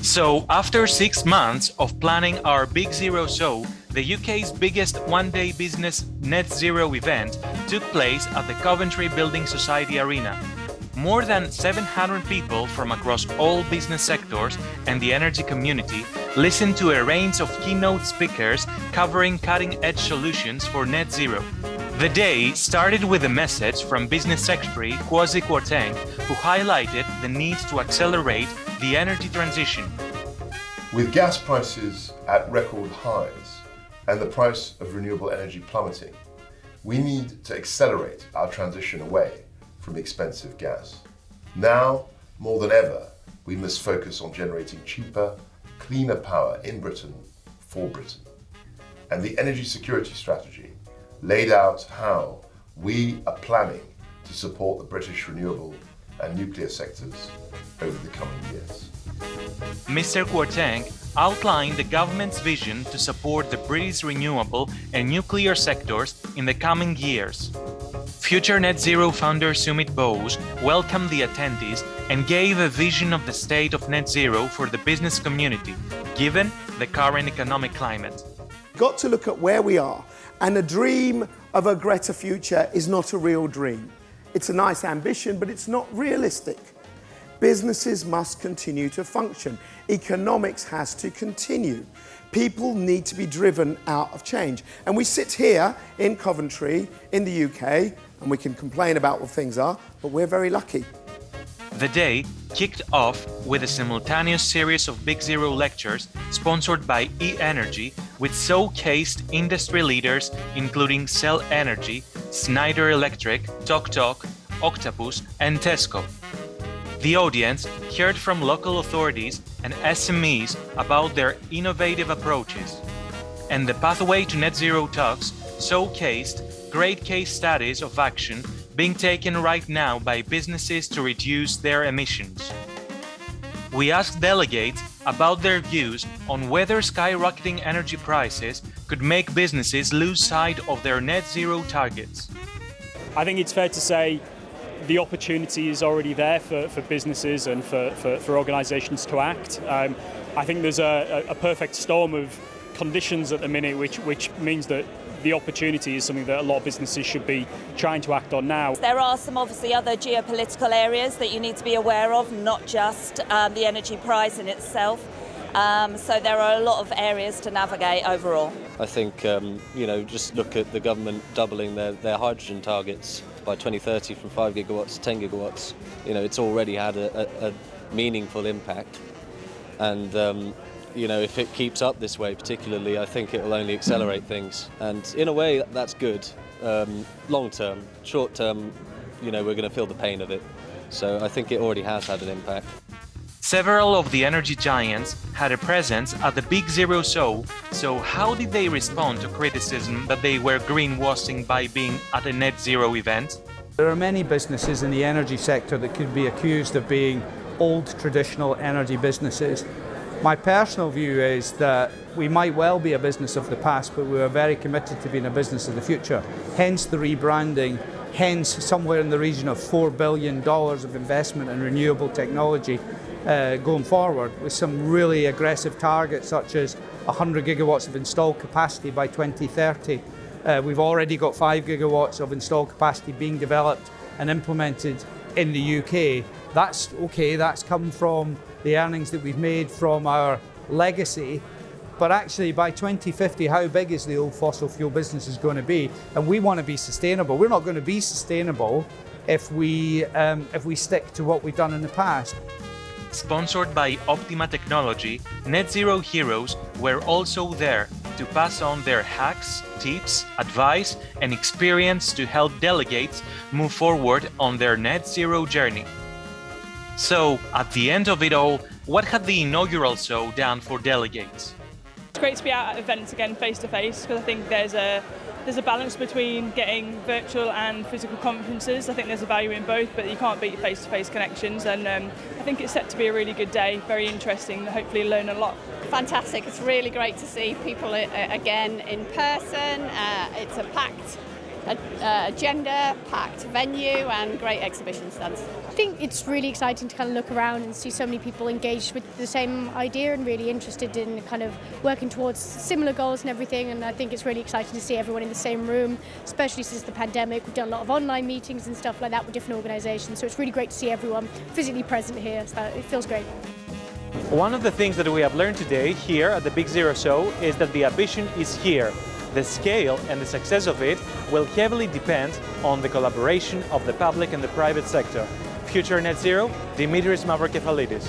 So, after 6 months of planning our Big Zero Show, the UK's biggest one-day business net zero event took place at the Coventry Building Society Arena. More than 700 people from across all business sectors and the energy community listened to a range of keynote speakers covering cutting-edge solutions for net zero. The day started with a message from Business Secretary Kwasi Kwarteng, who highlighted the need to accelerate the energy transition. With gas prices at record highs and the price of renewable energy plummeting, we need to accelerate our transition away from expensive gas. Now, more than ever, we must focus on generating cheaper, cleaner power in Britain for Britain. And the energy security strategy laid out how we are planning to support the British renewable and nuclear sectors over the coming years. Mr. Kwarteng outlined the government's vision to support the British renewable and nuclear sectors in the coming years. Future Net Zero founder Sumit Bose welcomed the attendees and gave a vision of the state of net zero for the business community, given the current economic climate. Got to look at where we are, and a dream of a Greta future is not a real dream. It's a nice ambition, but it's not realistic. Businesses must continue to function. Economics has to continue. People need to be driven out of change. And we sit here in Coventry, in the UK, and we can complain about what things are, but we're very lucky. The day kicked off with a simultaneous series of Big Zero lectures sponsored by E-Energy with showcased industry leaders including Cell Energy, Schneider Electric, TokTok, Octopus and Tesco. The audience heard from local authorities and SMEs about their innovative approaches. And the Pathway to Net Zero talks showcased great case studies of action being taken right now by businesses to reduce their emissions. We asked delegates about their views on whether skyrocketing energy prices could make businesses lose sight of their net zero targets. I think it's fair to say the opportunity is already there for businesses and for organisations to act. I think there's a perfect storm of conditions at the minute which means that the opportunity is something that a lot of businesses should be trying to act on now. There are some obviously other geopolitical areas that you need to be aware of, not just the energy price in itself. So there are a lot of areas to navigate overall. I think, just look at the government doubling their hydrogen targets by 2030 from 5 gigawatts to 10 gigawatts. It's already had a meaningful impact. And if it keeps up this way particularly, I think it will only accelerate things. And in a way, that's good. Long term, short term, we're going to feel the pain of it. So I think it already has had an impact. Several of the energy giants had a presence at the Big Zero Show, so how did they respond to criticism that they were greenwashing by being at a net zero event? There are many businesses in the energy sector that could be accused of being old traditional energy businesses. My personal view is that we might well be a business of the past, but we are very committed to being a business of the future. Hence the rebranding, hence somewhere in the region of $4 billion of investment in renewable technology going forward, with some really aggressive targets such as 100 gigawatts of installed capacity by 2030. We've already got 5 gigawatts of installed capacity being developed and implemented in the UK. That's okay, that's come from the earnings that we've made from our legacy, but actually by 2050, how big is the old fossil fuel business is going to be? And we want to be sustainable. We're not going to be sustainable if we stick to what we've done in the past. Sponsored by Optima Technology, Net Zero Heroes were also there to pass on their hacks, tips, advice and experience to help delegates move forward on their net zero journey. So, at the end of it all, what had the inaugural show done for delegates? It's great to be out at events again face to face, because I think there's a balance between getting virtual and physical conferences. I think there's a value in both, but you can't beat face to face connections, and I think it's set to be a really good day, very interesting, hopefully learn a lot. Fantastic, it's really great to see people again in person. It's a packed agenda, packed venue and great exhibition stands. I think it's really exciting to kind of look around and see so many people engaged with the same idea and really interested in kind of working towards similar goals and everything, and I think it's really exciting to see everyone in the same room, especially since the pandemic. We've done a lot of online meetings and stuff like that with different organisations, so it's really great to see everyone physically present here, so it feels great. One of the things that we have learned today here at the Big Zero Show is that the ambition is here. The scale and the success of it will heavily depend on the collaboration of the public and the private sector. Future Net Zero, Dimitris Mavrokephalides.